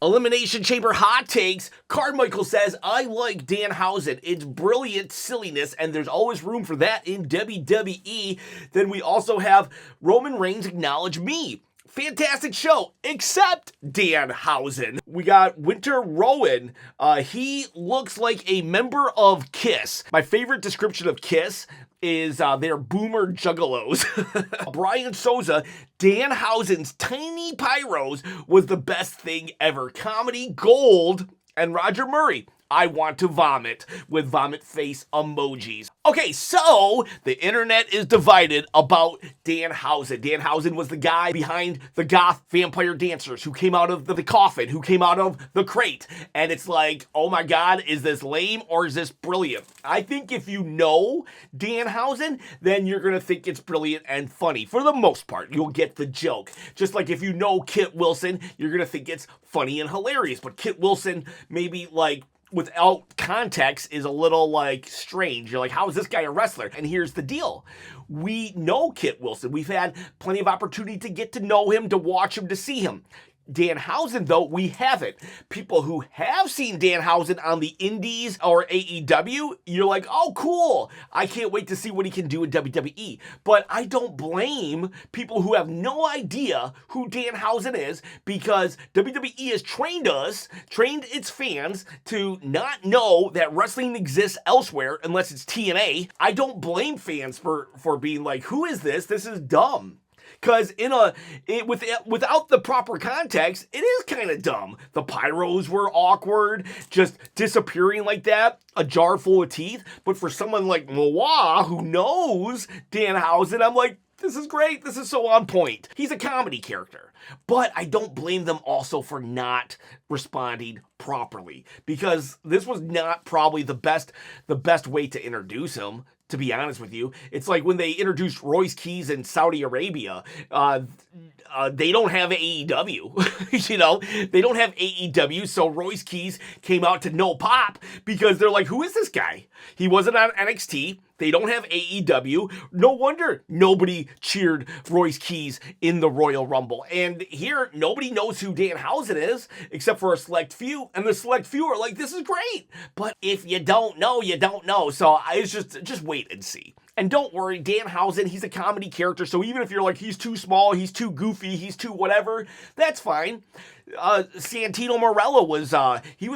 Elimination Chamber hot takes. Carmichael says, I like Danhausen. It's brilliant silliness, and there's always room for that in WWE. Then we also have Roman Reigns acknowledge me. Fantastic show, except Danhausen. We got Winter Rowan. He looks like a member of KISS. My favorite description of KISS is they're boomer juggalos. Brian Souza, Danhausen's tiny pyros was the best thing ever. Comedy gold. And Roger Murray, I want to vomit, with vomit face emojis. Okay, so the internet is divided about Danhausen. Danhausen was the guy behind the goth vampire dancers who came out of the coffin, who came out of the crate. And it's like, oh my God, is this lame or is this brilliant? I think if you know Danhausen, then you're going to think it's brilliant and funny. For the most part, you'll get the joke. Just like if you know Kit Wilson, you're going to think it's funny and hilarious. But Kit Wilson, maybe like, without context is a little like strange. You're like, how is this guy a wrestler? And here's the deal. We know Kit Wilson. We've had plenty of opportunity to get to know him, to watch him, to see him. Danhausen, though, we haven't. People who have seen Danhausen on the Indies or AEW, you're like, oh, cool. I can't wait to see what he can do in WWE. But I don't blame people who have no idea who Danhausen is, because WWE has trained its fans to not know that wrestling exists elsewhere unless it's TNA. I don't blame fans for being like, who is this? This is dumb. Because without the proper context, it is kind of dumb. The pyros were awkward, just disappearing like that, a jar full of teeth. But for someone like Moa, who knows Danhausen, I'm like, this is great. This is so on point. He's a comedy character. But I don't blame them also for not responding properly, because this was not probably the best way to introduce him. To be honest with you, it's like when they introduced Royce Keys in Saudi Arabia. They don't have AEW, you know, they don't have AEW. So Royce Keys came out to no pop because they're like, who is this guy? He wasn't on NXT. They don't have AEW. No wonder nobody cheered Royce Keys in the Royal Rumble. And here, nobody knows who Danhausen is, except for a select few. And the select few are like, this is great. But if you don't know, you don't know. So it's just wait and see. And don't worry, Danhausen, he's a comedy character. So even if you're like, he's too small, he's too goofy, he's too whatever, that's fine. Santino Marella was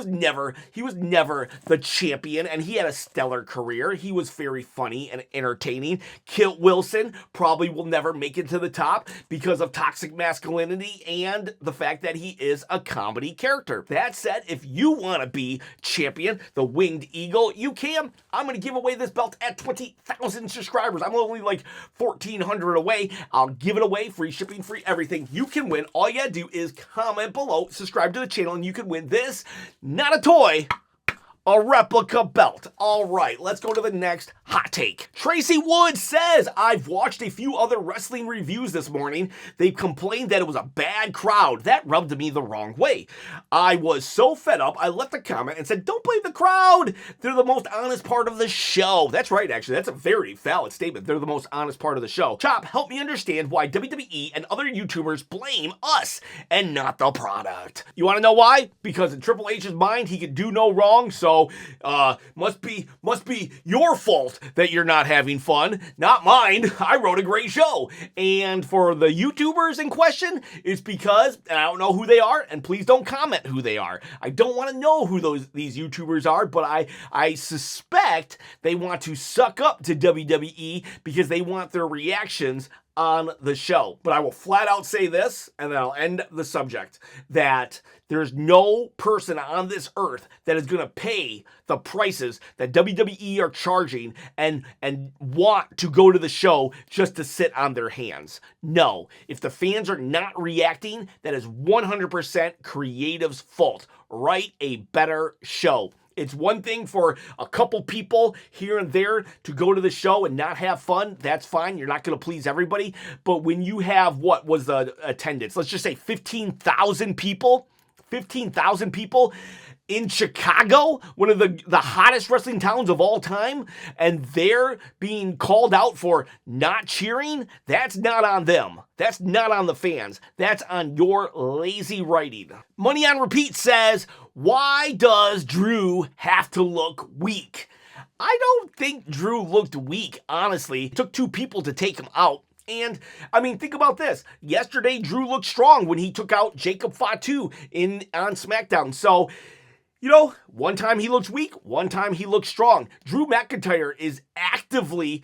never the champion, and he had a stellar career. He was very funny and entertaining. Kit Wilson probably will never make it to the top because of toxic masculinity and the fact that he is a comedy character. That said, if you want to be champion, the Winged Eagle, you can. I'm going to give away this belt at 20,000 subscribers. I'm only like 1,400 away. I'll give it away, free shipping, free everything. You can win. All you gotta do is comment below, subscribe to the channel, and you can win this, not a toy, a replica belt. All right, let's go to the next hot take. Tracy Wood says, I've watched a few other wrestling reviews this morning. They've complained that it was a bad crowd. That rubbed me the wrong way. I was so fed up, I left a comment and said, don't blame the crowd. They're the most honest part of the show. That's right, actually. That's a very valid statement. They're the most honest part of the show. Chop, help me understand why WWE and other YouTubers blame us and not the product. You want to know why? Because in Triple H's mind, he could do no wrong, so must be your fault that you're not having fun, not mine. I wrote a great show. And for the YouTubers in question, it's because, and I don't know who they are, and please don't comment who they are. I don't want to know who these YouTubers are, but I suspect they want to suck up to WWE because they want their reactions on the show. But I will flat out say this, and then I'll end the subject, that there's no person on this earth that is going to pay the prices that WWE are charging and want to go to the show just to sit on their hands. No, if the fans are not reacting, that is 100% creative's fault. Write a better show. It's one thing for a couple people here and there to go to the show and not have fun. That's fine. You're not going to please everybody. But when you have, what was the attendance? Let's just say 15,000 people. in Chicago, one of the hottest wrestling towns of all time, and they're being called out for not cheering. That's not on them. That's not on the fans. That's on your lazy writing. Money on Repeat says, why does Drew have to look weak? I don't think Drew looked weak, honestly. It took two people to take him out. And, I mean, think about this. Yesterday, Drew looked strong when he took out Jacob Fatu on SmackDown. So, you know, one time he looks weak, one time he looks strong. Drew McIntyre is actively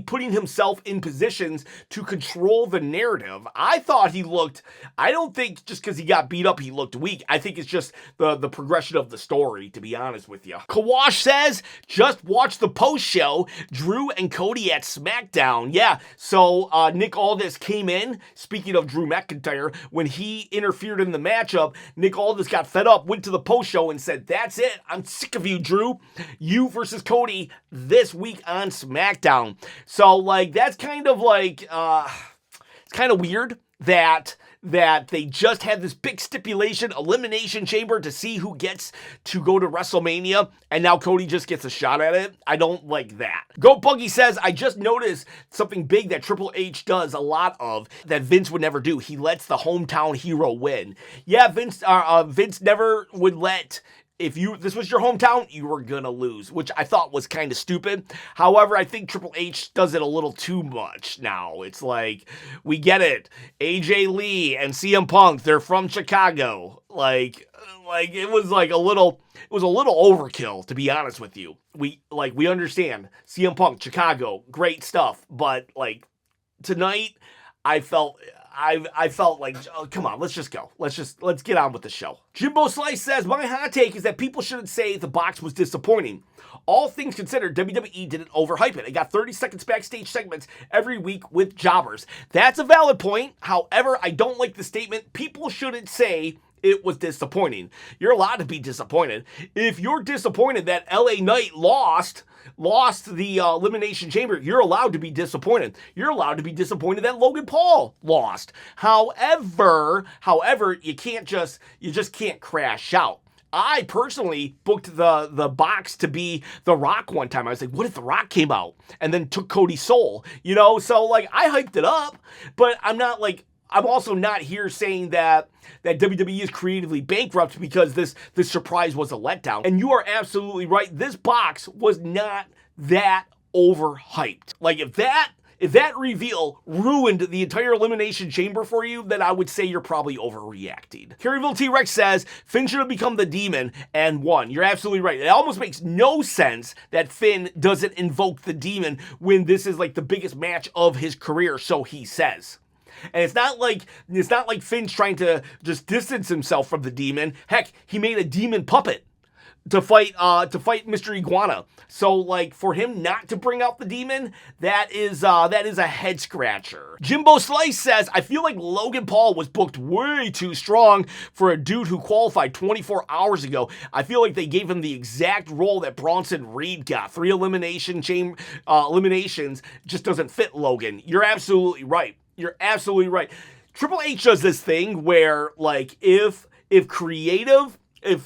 putting himself in positions to control the narrative. I thought he looked, I don't think just because he got beat up he looked weak. I think it's just the progression of the story, to be honest with you. Kawash says, just watch the post show, Drew and Cody at SmackDown. Yeah, so Nick Aldis came in, speaking of Drew McIntyre, when he interfered in the matchup, Nick Aldis got fed up, went to the post show and said, that's it, I'm sick of you, Drew. You versus Cody this week on SmackDown. So, like, that's kind of like, it's kind of weird that they just had this big stipulation, Elimination Chamber, to see who gets to go to WrestleMania, and now Cody just gets a shot at it. I don't like that. Goat Buggy says, I just noticed something big that Triple H does a lot of that Vince would never do. He lets the hometown hero win. Yeah, Vince never would let... If this was your hometown, you were gonna lose, which I thought was kind of stupid. However, I think Triple H does it a little too much now. It's like, we get it. AJ Lee and CM Punk, they're from Chicago. Like it was a little overkill, to be honest with you. We understand CM Punk, Chicago, great stuff, but like tonight, I felt like, oh, come on, let's just go. Let's get on with the show. Jimbo Slice says, my hot take is that people shouldn't say the box was disappointing. All things considered, WWE didn't overhype it. It got 30 seconds backstage segments every week with jobbers. That's a valid point. However, I don't like the statement, people shouldn't say it was disappointing. You're allowed to be disappointed. If you're disappointed that LA Knight lost the Elimination Chamber, you're allowed to be disappointed. You're allowed to be disappointed that Logan Paul lost. However, you just can't crash out. I personally booked the box to be The Rock one time. I was like, what if The Rock came out and then took Cody's soul? You know, so like I hyped it up, but I'm also not here saying that WWE is creatively bankrupt because this surprise was a letdown. And you are absolutely right. This box was not that overhyped. Like if that reveal ruined the entire Elimination Chamber for you, then I would say you're probably overreacting. Carryville T-Rex says, Finn should have become the demon and won. You're absolutely right. It almost makes no sense that Finn doesn't invoke the demon when this is like the biggest match of his career, so he says. And it's not like Finn's trying to just distance himself from the demon. Heck, he made a demon puppet to fight Mr. Iguana. So like for him not to bring out the demon, that is a head scratcher. Jimbo Slice says, I feel like Logan Paul was booked way too strong for a dude who qualified 24 hours ago. I feel like they gave him the exact role that Bronson Reed got. 3 eliminations just doesn't fit Logan. You're absolutely right. You're absolutely right. Triple H does this thing where, like, if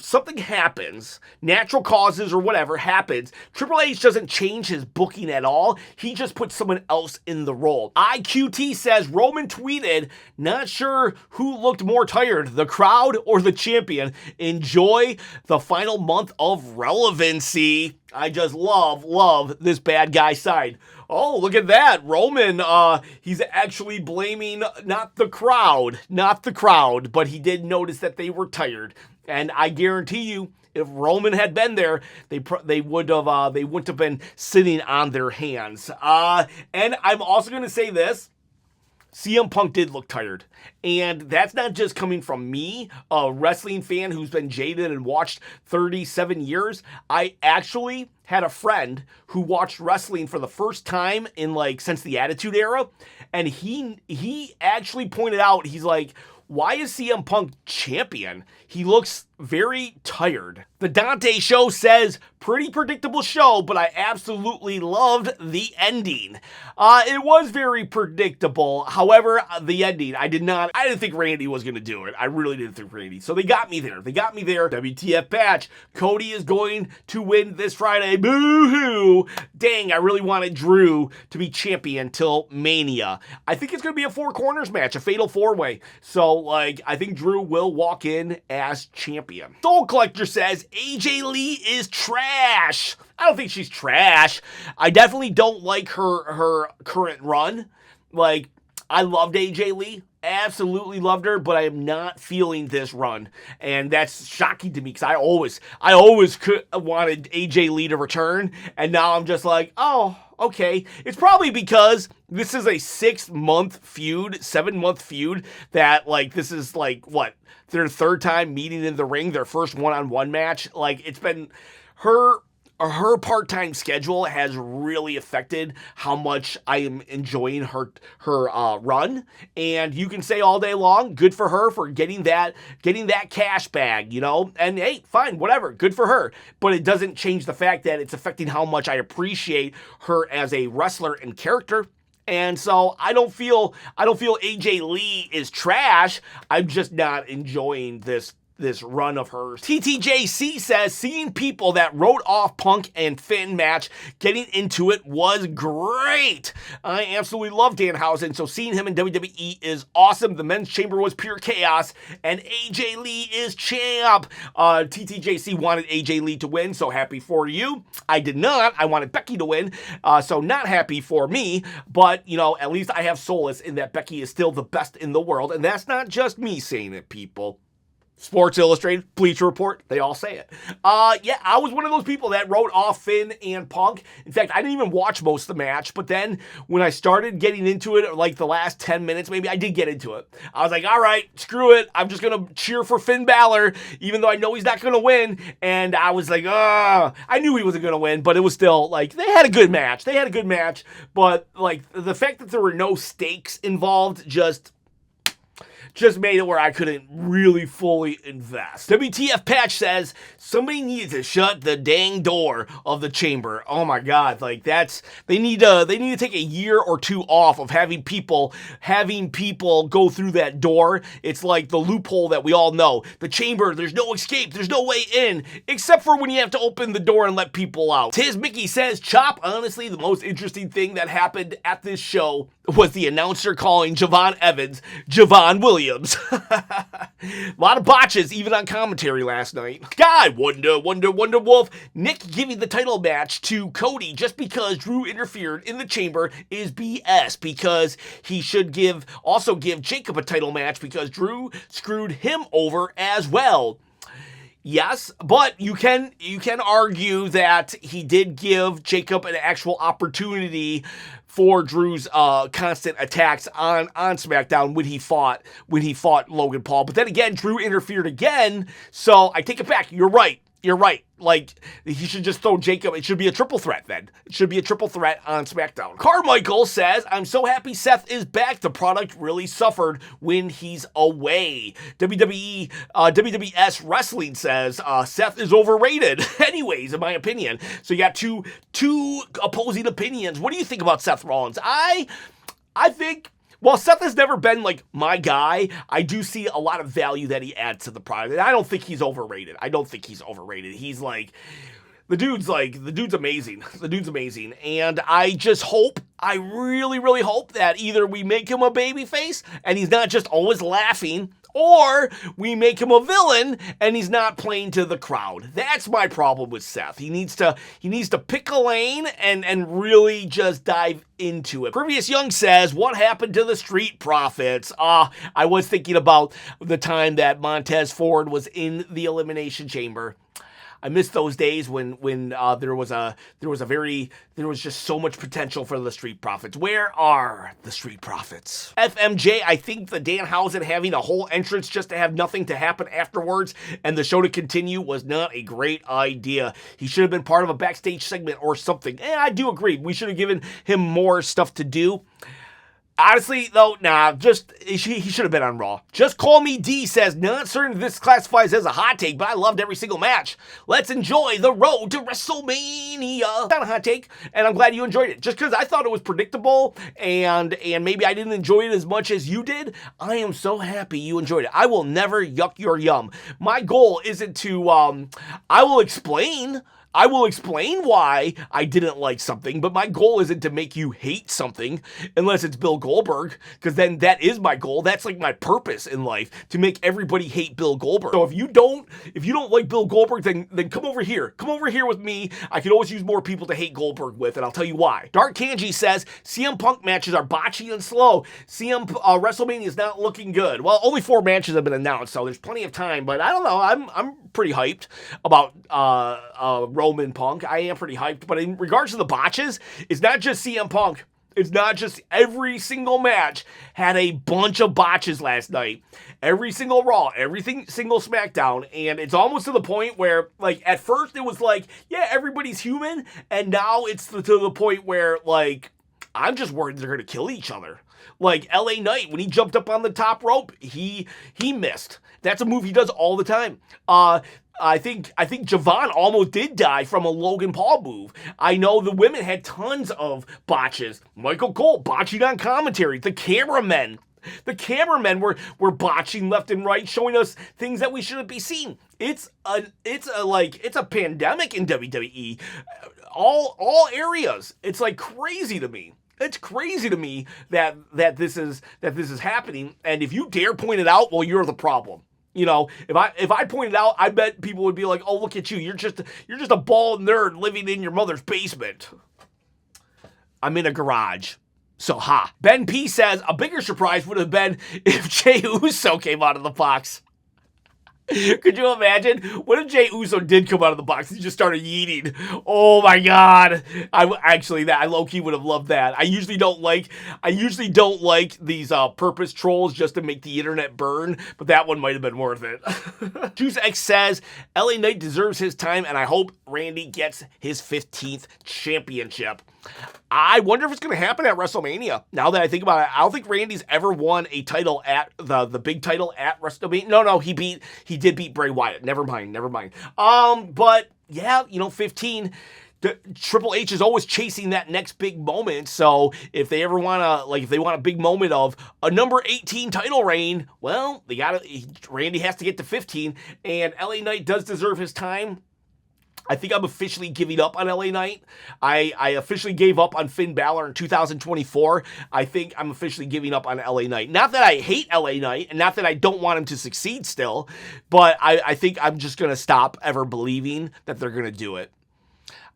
something happens, natural causes or whatever happens, Triple H doesn't change his booking at all. He just puts someone else in the role. IQT says, Roman tweeted, not sure who looked more tired, the crowd or the champion. Enjoy the final month of relevancy. I just love this bad guy side. Oh, look at that. Roman, he's actually blaming not the crowd, but he did notice that they were tired. And I guarantee you, if Roman had been there, they wouldn't have been sitting on their hands. And I'm also going to say this. CM Punk did look tired. And that's not just coming from me, a wrestling fan who's been jaded and watched 37 years. I actually had a friend who watched wrestling for the first time in since the Attitude Era. And he actually pointed out, he's like, why is CM Punk champion? He looks very tired. The Dante Show says, pretty predictable show, but I absolutely loved the ending. It was very predictable. However, the ending, I didn't think Randy was going to do it. I really didn't think Randy. So they got me there. WTF patch. Cody is going to win this Friday. Boo-hoo. Dang, I really wanted Drew to be champion till Mania. I think it's going to be a 4 corners match, a fatal 4-way. So, I think Drew will walk in as champion. Soul Collector says, AJ Lee is trash. I don't think she's trash. I definitely don't like her current run. I loved AJ Lee. Absolutely loved her, but I am not feeling this run, and that's shocking to me because I always wanted AJ Lee to return, and now I'm just like, oh, okay. It's probably because this is a 7-month feud that this is what, their 3rd time meeting in the ring, their first one-on-one match. It's been her part-time schedule has really affected how much I am enjoying her run. And you can say all day long, good for her for getting that cash bag, and hey, fine, whatever, good for her. But it doesn't change the fact that it's affecting how much I appreciate her as a wrestler and character. And so I don't feel AJ Lee is trash. I'm just not enjoying this run of hers. TTJC says, seeing people that wrote off Punk and Finn match getting into it was great. I absolutely love Danhausen, so seeing him in WWE is awesome. The men's chamber was pure chaos, and AJ Lee is champ. TTJC wanted AJ Lee to win, so happy for you. I did not. I wanted Becky to win, so not happy for me, but, at least I have solace in that Becky is still the best in the world, and that's not just me saying it, people. Sports Illustrated, Bleacher Report, they all say it. I was one of those people that wrote off Finn and Punk. In fact, I didn't even watch most of the match, but then when I started getting into it, the last 10 minutes, maybe, I did get into it. I was like, all right, screw it. I'm just going to cheer for Finn Bálor, even though I know he's not going to win. And I was like, I knew he wasn't going to win, but it was still, they had a good match. But, the fact that there were no stakes involved just made it where I couldn't really fully invest. WTF Patch says, somebody needs to shut the dang door of the chamber. Oh my God, they need to take a year or 2 off of having people go through that door. It's like the loophole that we all know. The chamber, there's no escape, there's no way in, except for when you have to open the door and let people out. Tiz Mickey says, Chop, honestly, the most interesting thing that happened at this show was the announcer calling Javon Evans Javon Williams. A lot of botches, even on commentary last night. Guy, Wonder Wolf. Nick giving the title match to Cody just because Drew interfered in the chamber is BS, because he should also give Jacob a title match because Drew screwed him over as well. Yes, but you can argue that he did give Jacob an actual opportunity for Drew's constant attacks on SmackDown when he fought Logan Paul. But then again, Drew interfered again, so I take it back. You're right. He should just throw Jacob. It should be a triple threat then. It should be a triple threat on SmackDown. Carmichael says, I'm so happy Seth is back. The product really suffered when he's away. WWS Wrestling says, Seth is overrated. Anyways, in my opinion. So you got two opposing opinions. What do you think about Seth Rollins? I think, while Seth has never been my guy, I do see a lot of value that he adds to the product. And I don't think he's overrated. He's the dude's amazing. And I really, really hope that either we make him a babyface and he's not just always laughing, or we make him a villain and he's not playing to the crowd. That's my problem with Seth. He needs to pick a lane and really just dive into it. Previous Young says, what happened to the Street Profits? I was thinking about the time that Montez Ford was in the Elimination Chamber. I miss those days when there was just so much potential for the Street Profits. Where are the Street Profits? FMJ, I think the Danhausen having a whole entrance just to have nothing to happen afterwards and the show to continue was not a great idea. He should have been part of a backstage segment or something. I do agree. We should have given him more stuff to do. Honestly, though, nah, he should have been on Raw. Just Call Me D says, not certain this classifies as a hot take, but I loved every single match. Let's enjoy the road to WrestleMania. Not a hot take, and I'm glad you enjoyed it. Just because I thought it was predictable, and maybe I didn't enjoy it as much as you did, I am so happy you enjoyed it. I will never yuck your yum. My goal isn't to, I will explain why I didn't like something, but my goal isn't to make you hate something unless it's Bill Goldberg, because then that is my goal. That's like my purpose in life, to make everybody hate Bill Goldberg. So if you don't like Bill Goldberg, then come over here. Come over here with me. I can always use more people to hate Goldberg with, and I'll tell you why. Dark Kanji says, CM Punk matches are botchy and slow. WrestleMania is not looking good. Well, only 4 matches have been announced, so there's plenty of time, but I don't know. I'm pretty hyped about Roman Punk. I am pretty hyped, but in regards to the botches, it's not just CM Punk. It's not just every single match had a bunch of botches last night. Every single Raw, single SmackDown, and it's almost to the point where, like, at first it was like, yeah, everybody's human, and now it's to the point where, like, I'm just worried they're gonna kill each other. Like LA Knight, when he jumped up on the top rope, he missed. That's a move he does all the time. I think Javon almost did die from a Logan Paul move. I know the women had tons of botches. Michael Cole botching on commentary. The cameramen were botching left and right, showing us things that we shouldn't be seeing. It's a pandemic in WWE. All areas. It's like crazy to me. It's crazy to me that this is happening. And if you dare point it out, well, you're the problem. You know, if I pointed out, I bet people would be like, "Oh, look at you! You're just a bald nerd living in your mother's basement." I'm in a garage, so ha. Ben P says a bigger surprise would have been if Jey Uso came out of the box. Could you imagine? What if Jey Uso did come out of the box and just started yeeting? Oh my God! I low-key would have loved that. I usually don't like these purpose trolls just to make the internet burn, but that one might have been worth it. Juice X says LA Knight deserves his time, and I hope Randy gets his 15th championship. I wonder if it's going to happen at WrestleMania. Now that I think about it, I don't think Randy's ever won a title at the big title at WrestleMania. No, he did beat Bray Wyatt. Never mind. But yeah, 15. Triple H is always chasing that next big moment. So if they ever want a big moment of a number 18 title reign, well, Randy has to get to 15, and LA Knight does deserve his time. I think I'm officially giving up on LA Knight. I officially gave up on Finn Bálor in 2024. I think I'm officially giving up on LA Knight. Not that I hate LA Knight, and not that I don't want him to succeed still, but I think I'm just going to stop ever believing that they're going to do it.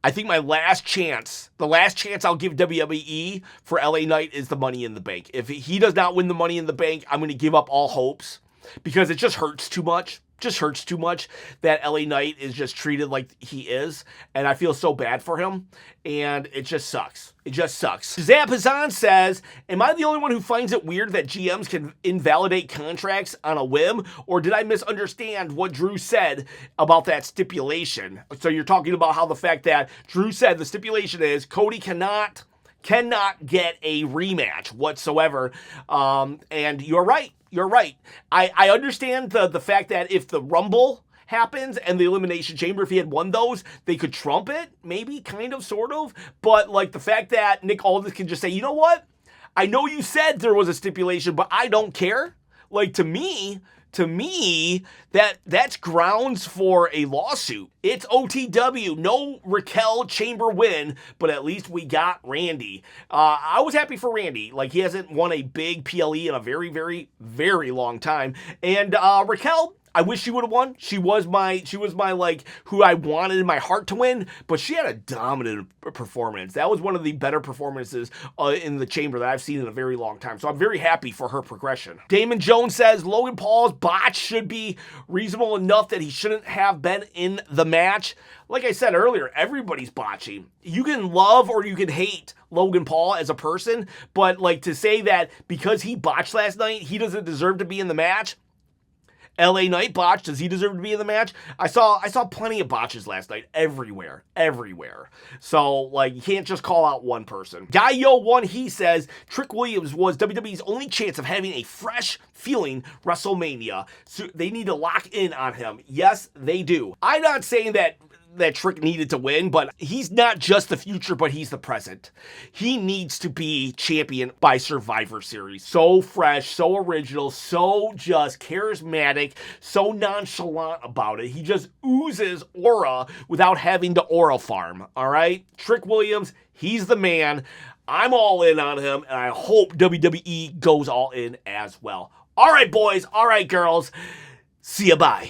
I think the last chance I'll give WWE for LA Knight is the Money in the Bank. If he does not win the Money in the Bank, I'm going to give up all hopes, because it just hurts too much. That LA Knight is just treated like he is, and I feel so bad for him, and it just sucks. Zap Hassan says, am I the only one who finds it weird that GMs can invalidate contracts on a whim, or did I misunderstand what Drew said about that stipulation? So you're talking about how the fact that Drew said the stipulation is Cody cannot get a rematch whatsoever, and you're right. I understand the fact that if the Rumble happens and the Elimination Chamber, if he had won those, they could trump it, maybe, kind of, sort of. But like the fact that Nick Aldis can just say, you know what? I know you said there was a stipulation, but I don't care. Like, to me, that's grounds for a lawsuit. It's OTW. No Raquel Chamber win, but at least we got Randy. I was happy for Randy. Like, he hasn't won a big PLE in a very, very, very long time. And Raquel, I wish she would have won. She was my like who I wanted in my heart to win, but she had a dominant performance. That was one of the better performances in the chamber that I've seen in a very long time. So I'm very happy for her progression. Damon Jones says Logan Paul's botch should be reasonable enough that he shouldn't have been in the match. Like I said earlier, everybody's botching. You can love or you can hate Logan Paul as a person, but like to say that because he botched last night, he doesn't deserve to be in the match. LA Knight botch. Does he deserve to be in the match? I saw plenty of botches last night. Everywhere. So, like, you can't just call out one person. Guy01, he says, Trick Williams was WWE's only chance of having a fresh feeling WrestleMania. So they need to lock in on him. Yes, they do. I'm not saying that Trick needed to win, but he's not just the future, but he's the present. He needs to be champion by Survivor Series. So fresh, so original, so just charismatic, so nonchalant about it. He just oozes aura without having to aura farm, all right? Trick Williams, he's the man. I'm all in on him, and I hope WWE goes all in as well. All right, boys. All right, girls. See ya, bye.